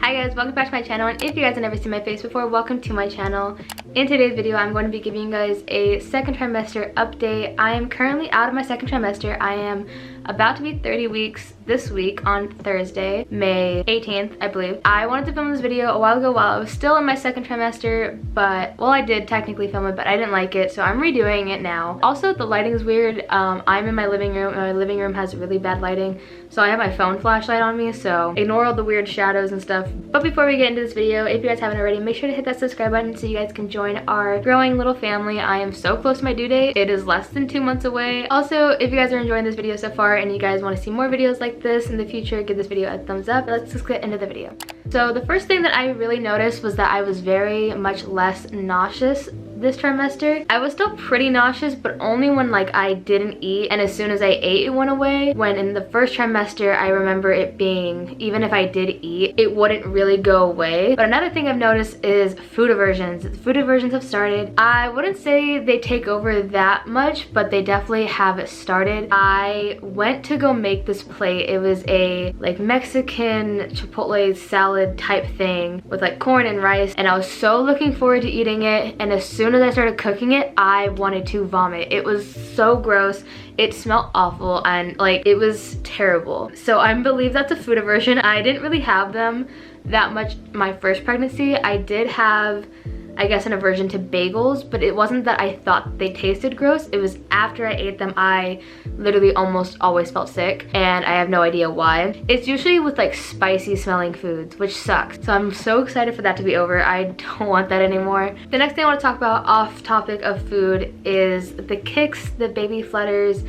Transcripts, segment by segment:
Hi guys, welcome back to my channel, and if you guys have never seen my face before, welcome to my channel. In today's video, I'm going to be giving you guys a second trimester update. I am currently out of my second trimester. I am about to be 30 weeks this week on Thursday, May 18th, I believe. I wanted to film this video a while ago while I was still in my second trimester, but, well, I did technically film it, but I didn't like it, so I'm redoing it now. Also, the lighting is weird. I'm in my living room, and my living room has really bad lighting, so I have my phone flashlight on me, so ignore all the weird shadows and stuff. But before we get into this video, if you guys haven't already, make sure to hit that subscribe button so you guys can join our growing little family. I am so close to my due date. It is less than 2 months away. Also, if you guys are enjoying this video so far and you guys want to see more videos like this in the future, give this video a thumbs up. Let's just get into the video. So the first thing that I really noticed was that I was very much less nauseous this trimester. I was still pretty nauseous, but only when like I didn't eat, and as soon as I ate it went away. When in the first trimester I remember it being, even if I did eat, it wouldn't really go away. But another thing I've noticed is food aversions. Food aversions have started. I wouldn't say they take over that much, but they definitely have started. I went to go make this plate. It was a like Mexican chipotle salad type thing with like corn and rice, and I was so looking forward to eating it, and as soon as I started cooking it, I wanted to vomit. It was so gross. It smelled awful, and like it was terrible. So I believe that's a food aversion. I didn't really have them that much my first pregnancy. I did have, I guess, an aversion to bagels, but it wasn't that I thought they tasted gross. It was after I ate them, I literally almost always felt sick, and I have no idea why. It's usually with like spicy smelling foods, which sucks. So I'm so excited for that to be over. I don't want that anymore. The next thing I want to talk about off topic of food is the kicks, the baby flutters,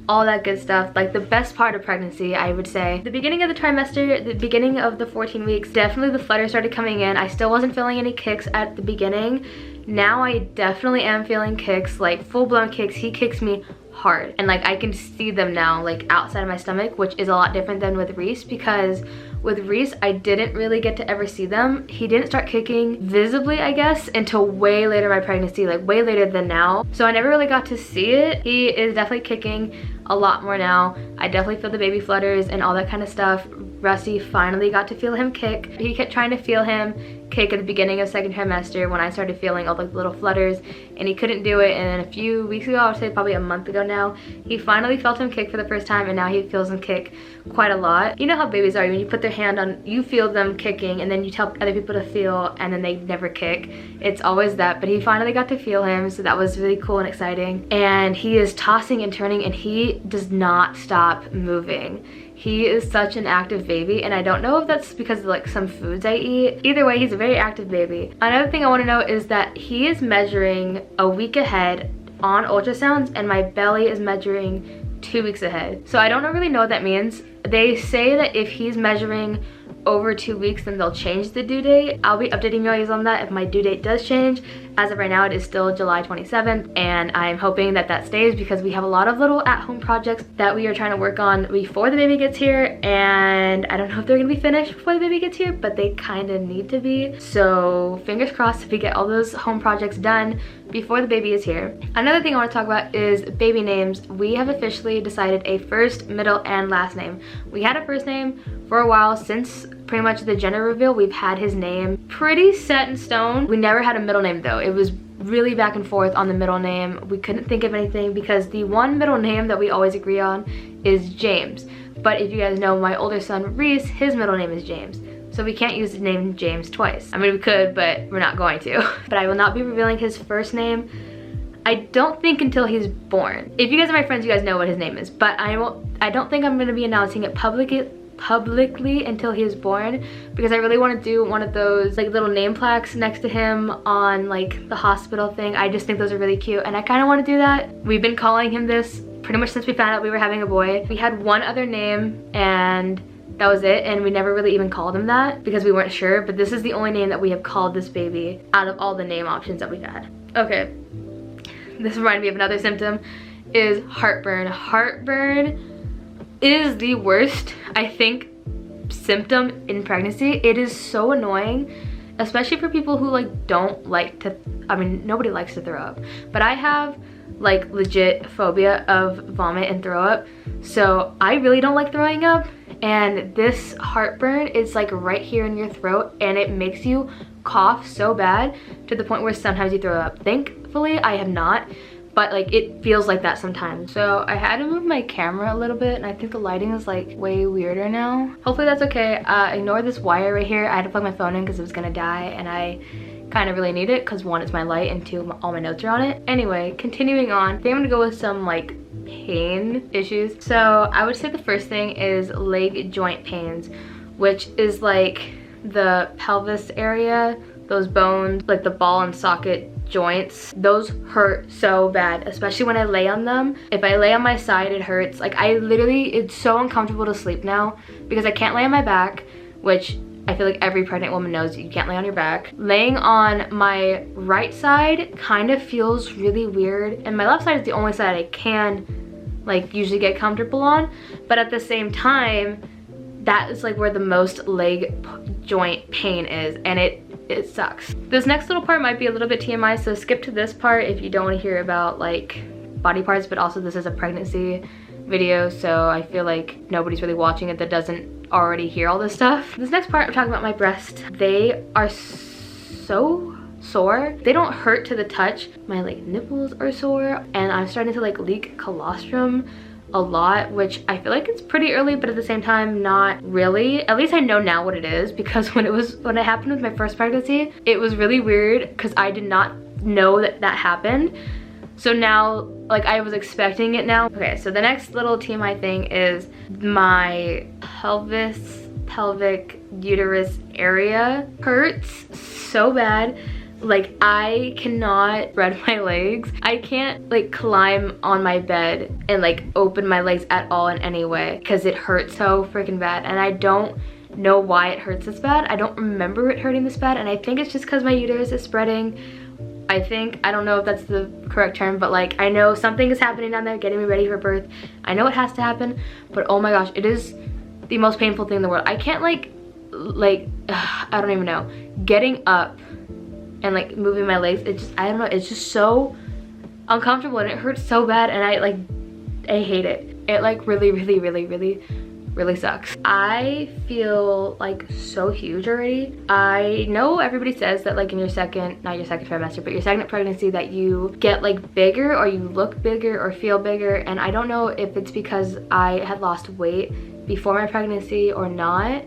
all that good stuff. Like the best part of pregnancy, I would say. The beginning of the trimester, the beginning of the 14 weeks, definitely the flutter started coming in. I still wasn't feeling any kicks at the beginning. Now I definitely am feeling kicks, like full-blown kicks. He kicks me hard, and like I can see them now like outside of my stomach, which is a lot different than with Reese, because with Reese I didn't really get to ever see them. He didn't start kicking visibly, I guess, until way later in my pregnancy, like way later than now, so I never really got to see it. He is definitely kicking a lot more now. I definitely feel the baby flutters and all that kind of stuff. Rusty finally got to feel him kick. He kept trying to feel him kick at the beginning of second trimester when I started feeling all the little flutters, and he couldn't do it. And then a few weeks ago, I would say probably a month ago now, he finally felt him kick for the first time, and now he feels him kick quite a lot. You know how babies are, when you put their hand on, you feel them kicking, and then you tell other people to feel, and then they never kick. It's always that, but he finally got to feel him, so that was really cool and exciting. And he is tossing and turning, and he does not stop moving. He is such an active baby, and I don't know if that's because of like some foods I eat. Either way, he's a very active baby. Another thing I want to know is that he is measuring a week ahead on ultrasounds, and my belly is measuring 2 weeks ahead. So I don't really know what that means. They say that if he's measuring over 2 weeks, then they'll change the due date. I'll be updating you guys on that if my due date does change. As of right now, it is still July 27th, and I'm hoping that that stays, because we have a lot of little at-home projects that we are trying to work on before the baby gets here, and I don't know if they're gonna be finished before the baby gets here, but they kind of need to be. So fingers crossed if we get all those home projects done before the baby is here. Another thing I want to talk about is baby names. We have officially decided a first, middle, and last name. We had a first name for a while. Since pretty much the gender reveal, we've had his name pretty set in stone. We never had a middle name though. It was really back and forth on the middle name. We couldn't think of anything, because the one middle name that we always agree on is James. But if you guys know my older son Reese, his middle name is James. So we can't use the name James twice. I mean, we could, but we're not going to. But I will not be revealing his first name, I don't think, until he's born. If you guys are my friends, you guys know what his name is, but I don't think I'm gonna be announcing it publicly until he is born, because I really want to do one of those like little name plaques next to him on like the hospital thing. I just think those are really cute, and I kind of want to do that. We've been calling him this pretty much since we found out we were having a boy. We had one other name, and that was it, and we never really even called him that because we weren't sure, but this is the only name that we have called this baby out of all the name options that we've had. Okay, this reminded me of another symptom, is heartburn. Heartburn is the worst, I think, symptom in pregnancy. It is so annoying, especially for people who like don't like to, I mean, nobody likes to throw up, but I have like legit phobia of vomit and throw up, so I really don't like throwing up, and this heartburn is like right here in your throat, and it makes you cough so bad to the point where sometimes you throw up. Thankfully I have not, but like it feels like that sometimes. So I had to move my camera a little bit, and I think the lighting is like way weirder now. Hopefully that's okay. Ignore this wire right here. I had to plug my phone in because it was gonna die, and I kind of really need it because one, it's my light, and two, all my notes are on it. Anyway, continuing on, I think I'm gonna go with some like pain issues. So I would say the first thing is leg joint pains, which is like the pelvis area, those bones, like the ball and socket joints, those hurt so bad, especially when I lay on them. If I lay on my side, it hurts. Like I literally, it's so uncomfortable to sleep now because I can't lay on my back, which I feel like every pregnant woman knows you can't lay on your back. Laying on my right side kind of feels really weird, and my left side is the only side I can like usually get comfortable on, but at the same time, that is like where the most leg joint pain is, and it sucks. This next little part might be a little bit TMI, so skip to this part if you don't want to hear about like body parts, but also this is a pregnancy video, so I feel like nobody's really watching it that doesn't already hear all this stuff. This next part, I'm talking about my breasts. They are so sore. They don't hurt to the touch. My like nipples are sore, and I'm starting to like leak colostrum a lot, which I feel like it's pretty early, but at the same time not really. At least I know now what it is, because when it happened with my first pregnancy, it was really weird because I did not know that that happened. So now like I was expecting it now. Okay, so the next little TMI thing is my pelvic uterus area hurts so bad. Like I cannot spread my legs. I can't like climb on my bed and like open my legs at all in any way because it hurts so freaking bad, and I don't know why it hurts this bad. I don't remember it hurting this bad, and I think it's just because my uterus is spreading. I don't know if that's the correct term, but like I know something is happening down there getting me ready for birth. I know it has to happen, but oh my gosh, it is the most painful thing in the world. I can't I don't even know, getting up and like moving my legs, it just, I don't know, it's just so uncomfortable, and it hurts so bad, and I hate it. It like really sucks. I feel like so huge already. I know everybody says that like in your second, not your second trimester, but your second pregnancy, that you get like bigger, or you look bigger or feel bigger, and I don't know if it's because I had lost weight before my pregnancy or not,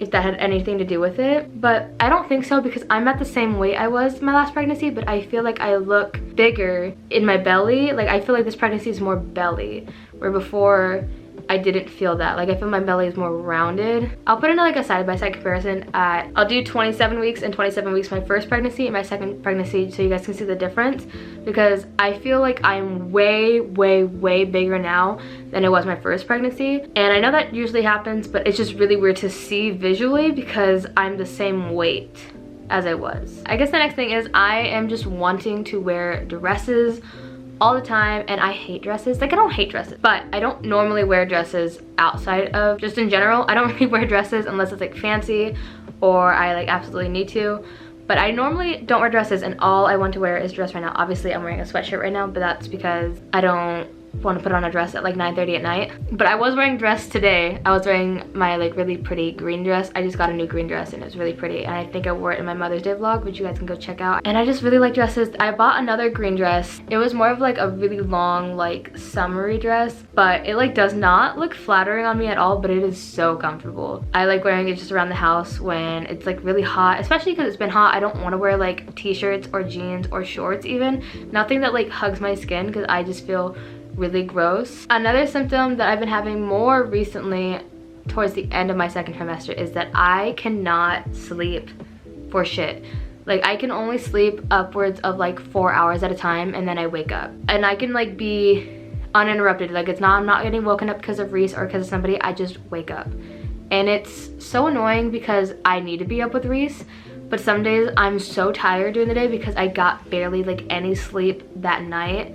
if that had anything to do with it, but I don't think so, because I'm at the same weight I was my last pregnancy, but I feel like I look bigger in my belly. Like I feel like this pregnancy is more belly, where before I didn't feel that. Like I feel my belly is more rounded. I'll put in like a side-by-side comparison. I'll do 27 weeks and 27 weeks my first pregnancy and my second pregnancy, so you guys can see the difference, because I feel like I'm way bigger now than it was my first pregnancy. And I know that usually happens, but it's just really weird to see visually because I'm the same weight as I was. I guess the next thing is I am just wanting to wear dresses all the time, and I hate dresses. Like I don't hate dresses, but I don't normally wear dresses outside of, just in general, I don't really wear dresses unless it's like fancy or I like absolutely need to. But I normally don't wear dresses, and all I want to wear is dress right now. Obviously I'm wearing a sweatshirt right now, but that's because I don't want to put on a dress at like 9:30 at night. But I was wearing dress today. I was wearing my like really pretty green dress. I just got a new green dress and it was really pretty, and I think I wore it in my Mother's Day vlog, which you guys can go check out. And I just really like dresses. I bought another green dress. It was more of like a really long like summery dress, but it like does not look flattering on me at all, but it is so comfortable. I like wearing it just around the house when it's like really hot, especially because it's been hot. I don't want to wear like t-shirts or jeans or shorts, even nothing that like hugs my skin, because I just feel really gross. Another symptom that I've been having more recently towards the end of my second trimester is that I cannot sleep for shit. Like I can only sleep upwards of like 4 hours at a time, and then I wake up and I can like be uninterrupted. Like I'm not getting woken up because of Reese or because of somebody. I just wake up, and it's so annoying because I need to be up with Reese, but some days I'm so tired during the day because I got barely like any sleep that night.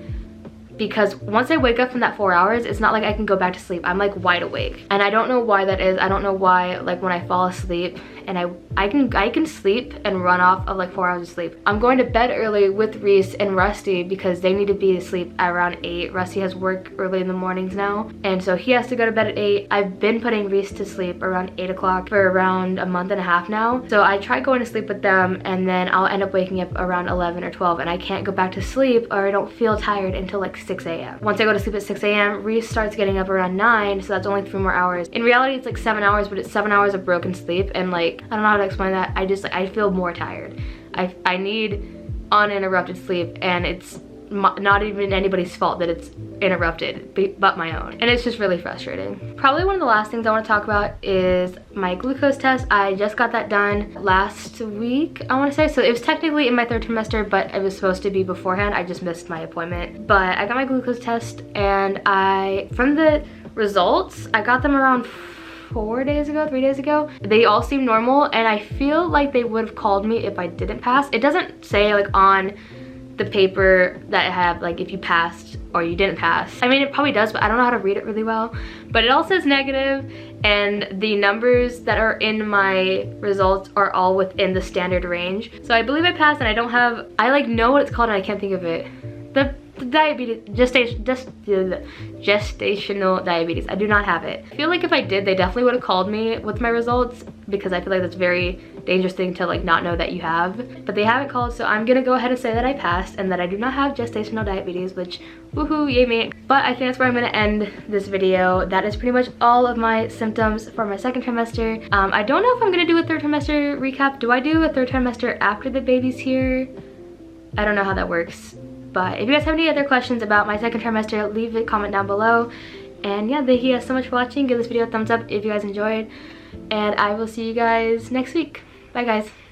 because once I wake up from that 4 hours, it's not like I can go back to sleep. I'm like wide awake, and I don't know why that is. I don't know why, like when I fall asleep and I can sleep and run off of like 4 hours of sleep. I'm going to bed early with Reese and Rusty because they need to be asleep at around 8. Rusty has work early in the mornings now, and so he has to go to bed at 8. I've been putting Reese to sleep around 8 o'clock for around a month and a half now. So I try going to sleep with them, and then I'll end up waking up around 11 or 12, and I can't go back to sleep, or I don't feel tired until like 6 a.m. Once I go to sleep at 6 a.m, Reese starts getting up around 9, so that's only 3 more hours. In reality, it's like 7 hours, but it's 7 hours of broken sleep, and like, I don't know how to explain that. I feel more tired. I need uninterrupted sleep, and it's not even anybody's fault that it's interrupted but my own, and it's just really frustrating. Probably one of the last things I want to talk about is my glucose test. I just got that done last week, I want to say. So it was technically in my 3rd trimester, but it was supposed to be beforehand. I just missed my appointment. But I got my glucose test, and from the results, I got them around 3 days ago. They all seem normal, and I feel like they would have called me if I didn't pass. It doesn't say like on the paper that I have like if you passed or you didn't pass. I mean, it probably does, but I don't know how to read it really well. But it all says negative, and the numbers that are in my results are all within the standard range. So I believe I passed, and I like know what it's called, and I can't think of it. The diabetes, gestational diabetes. I do not have it. I feel like if I did, they definitely would have called me with my results, because I feel like that's a very dangerous thing to like not know that you have. But they haven't called, so I'm gonna go ahead and say that I passed and that I do not have gestational diabetes, which woohoo, yay me. But I think that's where I'm gonna end this video. That is pretty much all of my symptoms for my 2nd trimester. I don't know if I'm gonna do a 3rd trimester recap. Do I do a 3rd trimester after the baby's here? I don't know how that works. But if you guys have any other questions about my 2nd trimester, leave a comment down below. And yeah, thank you guys so much for watching. Give this video a thumbs up if you guys enjoyed. And I will see you guys next week. Bye guys.